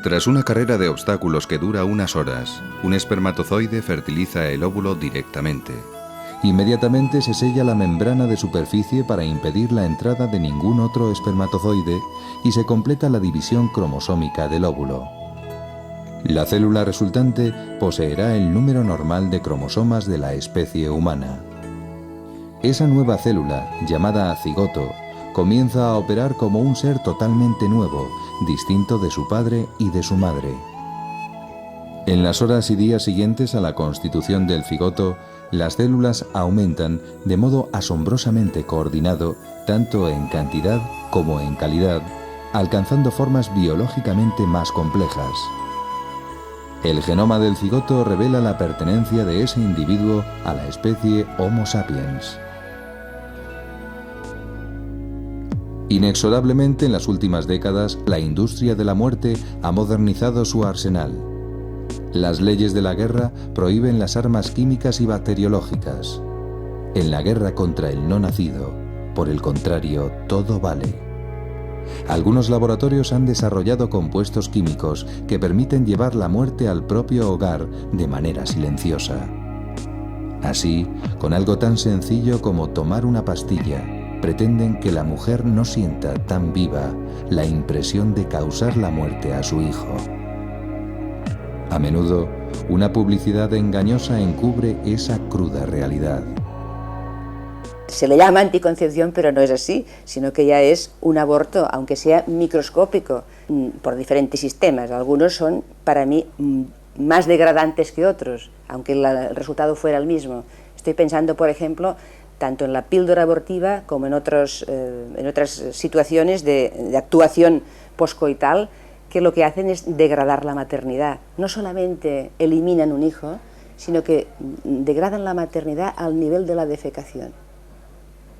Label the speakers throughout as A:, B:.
A: Tras una carrera de obstáculos que dura unas horas, un espermatozoide fertiliza el óvulo directamente. Inmediatamente se sella la membrana de superficie para impedir la entrada de ningún otro espermatozoide y se completa la división cromosómica del óvulo. La célula resultante poseerá el número normal de cromosomas de la especie humana. Esa nueva célula, llamada cigoto, comienza a operar como un ser totalmente nuevo, distinto de su padre y de su madre. En las horas y días siguientes a la constitución del cigoto, las células aumentan de modo asombrosamente coordinado, tanto en cantidad como en calidad, alcanzando formas biológicamente más complejas. El genoma del cigoto revela la pertenencia de ese individuo a la especie Homo sapiens. Inexorablemente en las últimas décadas, la industria de la muerte ha modernizado su arsenal. Las leyes de la guerra prohíben las armas químicas y bacteriológicas. En la guerra contra el no nacido, por el contrario, todo vale. Algunos laboratorios han desarrollado compuestos químicos que permiten llevar la muerte al propio hogar de manera silenciosa. Así, con algo tan sencillo como tomar una pastilla, pretenden que la mujer no sienta tan viva la impresión de causar la muerte a su hijo. A menudo, una publicidad engañosa encubre esa cruda realidad.
B: Se le llama anticoncepción, pero no es así, sino que ya es un aborto, aunque sea microscópico, por diferentes sistemas. Algunos son, para mí, más degradantes que otros, aunque el resultado fuera el mismo. Estoy pensando, por ejemplo, tanto en la píldora abortiva como en otras situaciones de actuación poscoital, que lo que hacen es degradar la maternidad. No solamente eliminan un hijo, sino que degradan la maternidad al nivel de la defecación.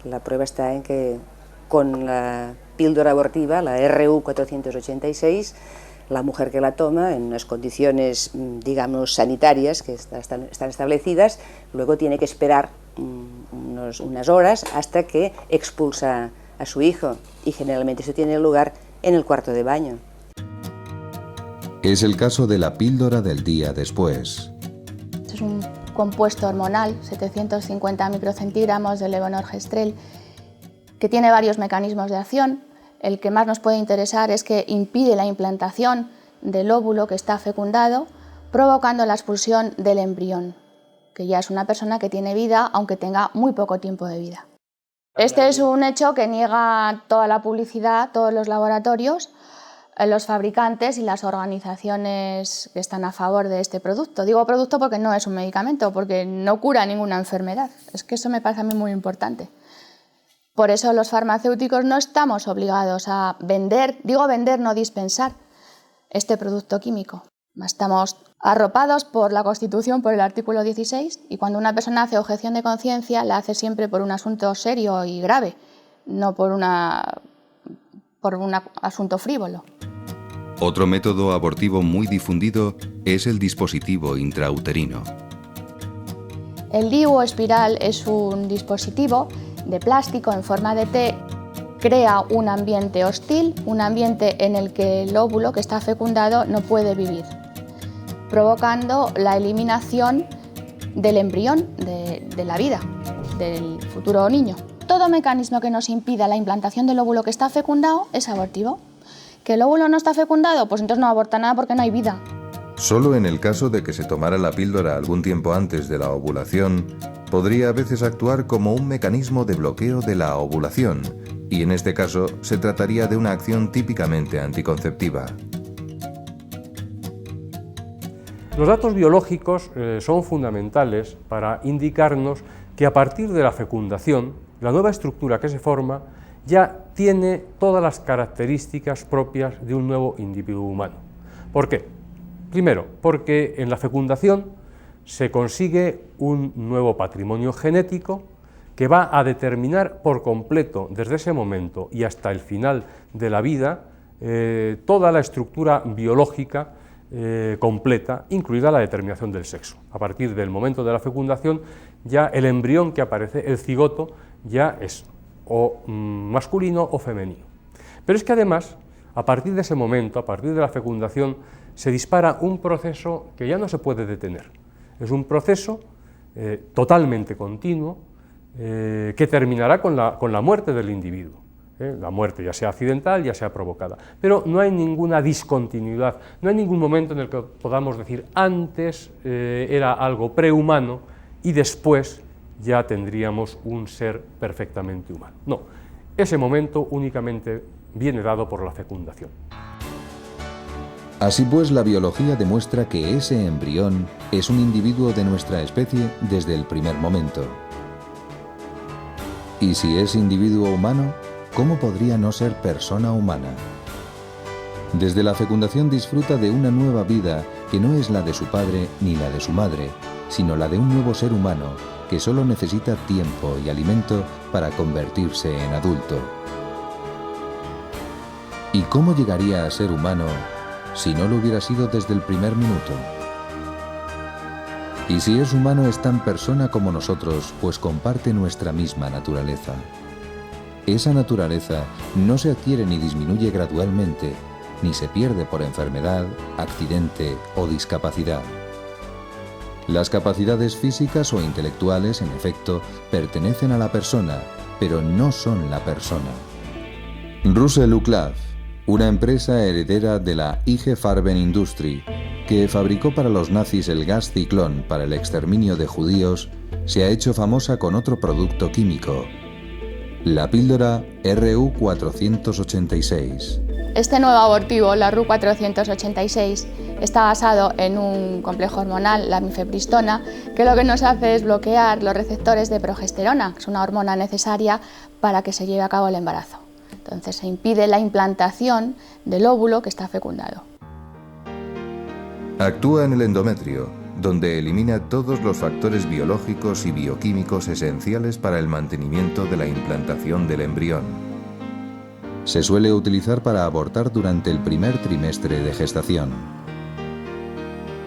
B: La prueba está en que con la píldora abortiva, la RU 486, la mujer que la toma en unas condiciones, digamos, sanitarias que están establecidas, luego tiene que esperar unas horas hasta que expulsa a su hijo, y generalmente eso tiene lugar en el cuarto de baño.
A: Es el caso de la píldora del día después.
C: Es un compuesto hormonal, 750 microcentigramos de levonorgestrel, que tiene varios mecanismos de acción. El que más nos puede interesar es que impide la implantación del óvulo que está fecundado, provocando la expulsión del embrión, que ya es una persona que tiene vida, aunque tenga muy poco tiempo de vida. Este es un hecho que niega toda la publicidad, todos los laboratorios, los fabricantes y las organizaciones que están a favor de este producto. Digo producto porque no es un medicamento, porque no cura ninguna enfermedad. Es que eso me parece a mí muy importante. Por eso los farmacéuticos no estamos obligados a vender, digo vender, no dispensar, este producto químico. Estamos arropados por la Constitución, por el artículo 16, y cuando una persona hace objeción de conciencia, la hace siempre por un asunto serio y grave, no por un asunto frívolo.
A: Otro método abortivo muy difundido es el dispositivo intrauterino.
C: El DIU o espiral es un dispositivo de plástico en forma de T, crea un ambiente hostil, un ambiente en el que el óvulo que está fecundado no puede vivir, provocando la eliminación del embrión, de la vida, del futuro niño. Todo mecanismo que nos impida la implantación del óvulo que está fecundado es abortivo. ¿Que el óvulo no está fecundado? Pues entonces no aborta nada porque no hay vida.
A: Solo en el caso de que se tomara la píldora algún tiempo antes de la ovulación, podría a veces actuar como un mecanismo de bloqueo de la ovulación, y en este caso se trataría de una acción típicamente anticonceptiva.
D: Los datos biológicos son fundamentales para indicarnos que a partir de la fecundación, la nueva estructura que se forma ya tiene todas las características propias de un nuevo individuo humano. ¿Por qué? Primero, porque en la fecundación se consigue un nuevo patrimonio genético que va a determinar por completo, desde ese momento y hasta el final de la vida, toda la estructura biológica completa, incluida la determinación del sexo. A partir del momento de la fecundación, ya el embrión que aparece, el cigoto, ya es o masculino o femenino. Pero es que además A partir de ese momento, a partir de la fecundación, se dispara un proceso que ya no se puede detener. Es un proceso totalmente continuo que terminará con la muerte del individuo. La muerte ya sea accidental, ya sea provocada. Pero no hay ninguna discontinuidad, no hay ningún momento en el que podamos decir antes era algo prehumano y después ya tendríamos un ser perfectamente humano. No, ese momento únicamente viene dado por la fecundación.
A: Así pues, la biología demuestra que ese embrión es un individuo de nuestra especie desde el primer momento. Y si es individuo humano, ¿cómo podría no ser persona humana? Desde la fecundación disfruta de una nueva vida que no es la de su padre ni la de su madre, sino la de un nuevo ser humano que solo necesita tiempo y alimento para convertirse en adulto. ¿Y cómo llegaría a ser humano si no lo hubiera sido desde el primer minuto? Y si es humano es tan persona como nosotros, pues comparte nuestra misma naturaleza. Esa naturaleza no se adquiere ni disminuye gradualmente, ni se pierde por enfermedad, accidente o discapacidad. Las capacidades físicas o intelectuales, en efecto, pertenecen a la persona, pero no son la persona. Russell Uclaf, una empresa heredera de la IG Farben Industrie, que fabricó para los nazis el gas ciclón para el exterminio de judíos, se ha hecho famosa con otro producto químico, la píldora RU486.
C: Este nuevo abortivo, la RU486, está basado en un complejo hormonal, la mifepristona, que lo que nos hace es bloquear los receptores de progesterona, que es una hormona necesaria para que se lleve a cabo el embarazo. Entonces se impide la implantación del óvulo que está fecundado.
A: Actúa en el endometrio, donde elimina todos los factores biológicos y bioquímicos esenciales para el mantenimiento de la implantación del embrión. Se suele utilizar para abortar durante el primer trimestre de gestación.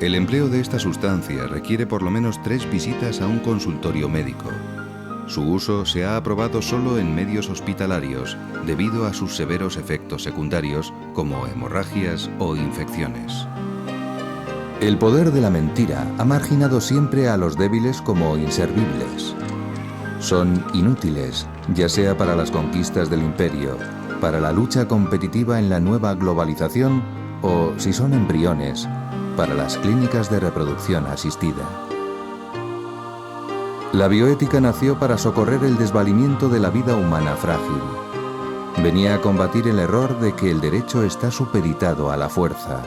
A: El empleo de esta sustancia requiere por lo menos 3 visitas a un consultorio médico. Su uso se ha aprobado solo en medios hospitalarios debido a sus severos efectos secundarios como hemorragias o infecciones. El poder de la mentira ha marginado siempre a los débiles como inservibles. Son inútiles, ya sea para las conquistas del imperio, para la lucha competitiva en la nueva globalización o, si son embriones, para las clínicas de reproducción asistida. La bioética nació para socorrer el desvalimiento de la vida humana frágil. Venía a combatir el error de que el derecho está supeditado a la fuerza.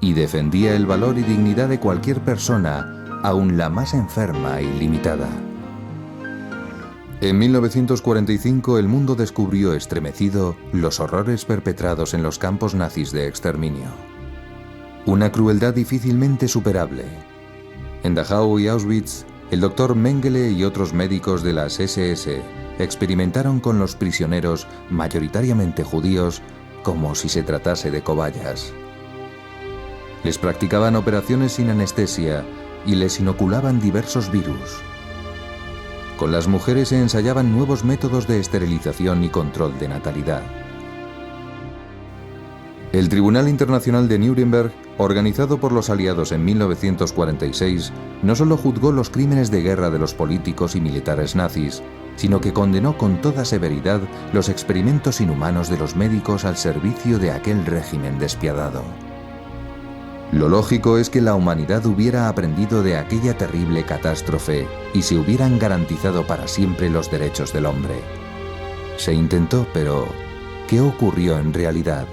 A: Y defendía el valor y dignidad de cualquier persona, aun la más enferma y limitada. En 1945 el mundo descubrió estremecido los horrores perpetrados en los campos nazis de exterminio. Una crueldad difícilmente superable. En Dachau y Auschwitz, el doctor Mengele y otros médicos de las SS experimentaron con los prisioneros, mayoritariamente judíos, como si se tratase de cobayas. Les practicaban operaciones sin anestesia y les inoculaban diversos virus. Con las mujeres se ensayaban nuevos métodos de esterilización y control de natalidad. El Tribunal Internacional de Nuremberg, organizado por los aliados en 1946, no solo juzgó los crímenes de guerra de los políticos y militares nazis, sino que condenó con toda severidad los experimentos inhumanos de los médicos al servicio de aquel régimen despiadado. Lo lógico es que la humanidad hubiera aprendido de aquella terrible catástrofe y se hubieran garantizado para siempre los derechos del hombre. Se intentó, pero ¿qué ocurrió en realidad?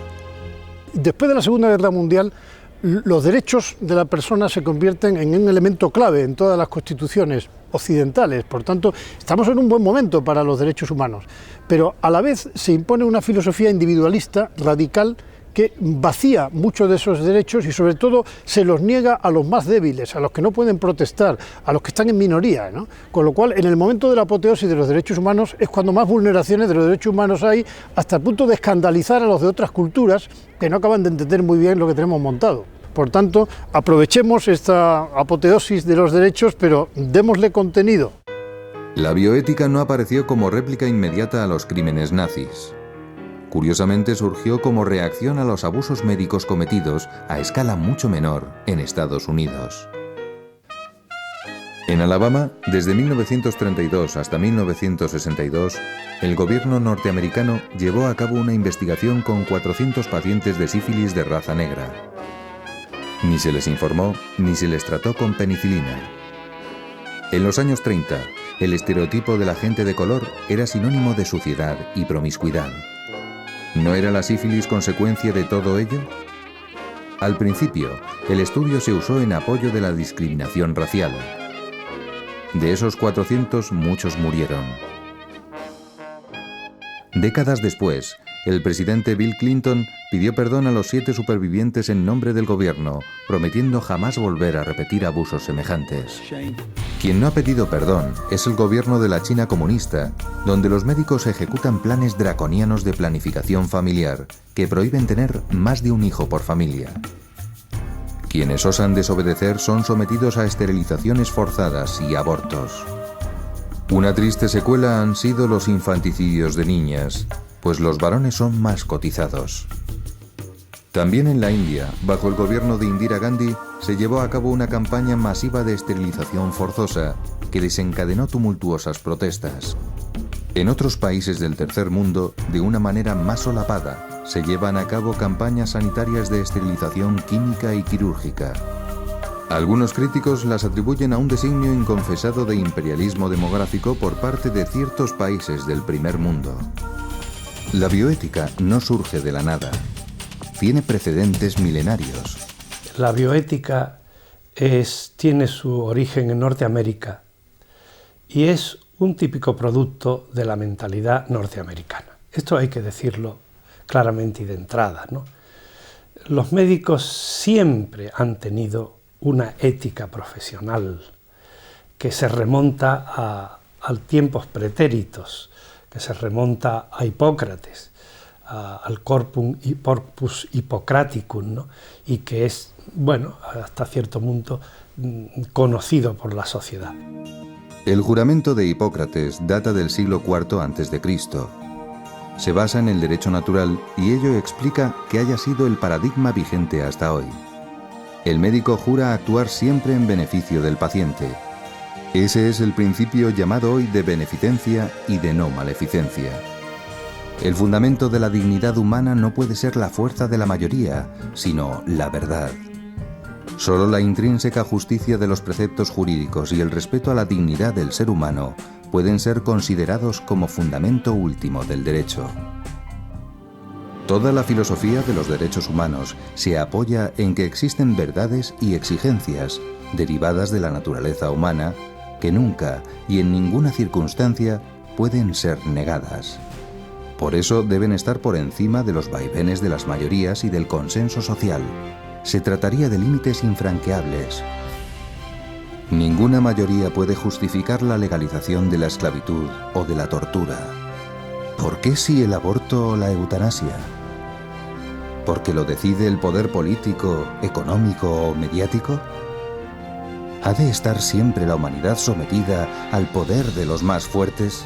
E: Después de la Segunda Guerra Mundial, los derechos de la persona se convierten en un elemento clave en todas las constituciones occidentales. Por tanto, estamos en un buen momento para los derechos humanos. Pero a la vez se impone una filosofía individualista, radical, que vacía muchos de esos derechos y sobre todo se los niega a los más débiles, a los que no pueden protestar, a los que están en minoría, ¿no? Con lo cual, en el momento de la apoteosis de los derechos humanos es cuando más vulneraciones de los derechos humanos hay, hasta el punto de escandalizar a los de otras culturas que no acaban de entender muy bien lo que tenemos montado. Por tanto, aprovechemos esta apoteosis de los derechos, pero démosle contenido.
A: La bioética no apareció como réplica inmediata a los crímenes nazis. Curiosamente surgió como reacción a los abusos médicos cometidos a escala mucho menor en Estados Unidos. En Alabama, desde 1932 hasta 1962, el gobierno norteamericano llevó a cabo una investigación con 400 pacientes de sífilis de raza negra. Ni se les informó ni se les trató con penicilina. En los años 30, el estereotipo de la gente de color era sinónimo de suciedad y promiscuidad. ¿No era la sífilis consecuencia de todo ello? Al principio, el estudio se usó en apoyo de la discriminación racial. De esos 400, muchos murieron. Décadas después, el presidente Bill Clinton pidió perdón a los 7 supervivientes en nombre del gobierno, prometiendo jamás volver a repetir abusos semejantes. Quien no ha pedido perdón es el gobierno de la China comunista, donde los médicos ejecutan planes draconianos de planificación familiar que prohíben tener más de un hijo por familia. Quienes osan desobedecer son sometidos a esterilizaciones forzadas y abortos. Una triste secuela han sido los infanticidios de niñas, pues los varones son más cotizados. También en la India, bajo el gobierno de Indira Gandhi, se llevó a cabo una campaña masiva de esterilización forzosa que desencadenó tumultuosas protestas. En otros países del tercer mundo, de una manera más solapada, se llevan a cabo campañas sanitarias de esterilización química y quirúrgica. Algunos críticos las atribuyen a un designio inconfesado de imperialismo demográfico por parte de ciertos países del primer mundo. La bioética no surge de la nada. Tiene precedentes milenarios.
F: La bioética tiene su origen en Norteamérica y es un típico producto de la mentalidad norteamericana. Esto hay que decirlo claramente y de entrada, ¿no? Los médicos siempre han tenido una ética profesional que se remonta a tiempos pretéritos, que se remonta a Hipócrates, al corpus Hippocraticum, ¿no? Y que es, bueno, hasta cierto punto conocido por la sociedad.
A: El juramento de Hipócrates data del siglo IV a.C. Se basa en el derecho natural y ello explica que haya sido el paradigma vigente hasta hoy. El médico jura actuar siempre en beneficio del paciente. Ese es el principio llamado hoy de beneficencia y de no maleficencia. El fundamento de la dignidad humana no puede ser la fuerza de la mayoría, sino la verdad. Solo la intrínseca justicia de los preceptos jurídicos y el respeto a la dignidad del ser humano pueden ser considerados como fundamento último del derecho. Toda la filosofía de los derechos humanos se apoya en que existen verdades y exigencias derivadas de la naturaleza humana que nunca y en ninguna circunstancia pueden ser negadas. Por eso deben estar por encima de los vaivenes de las mayorías y del consenso social. Se trataría de límites infranqueables. Ninguna mayoría puede justificar la legalización de la esclavitud o de la tortura. ¿Por qué sí el aborto o la eutanasia? ¿Porque lo decide el poder político, económico o mediático? ¿Ha de estar siempre la humanidad sometida al poder de los más fuertes?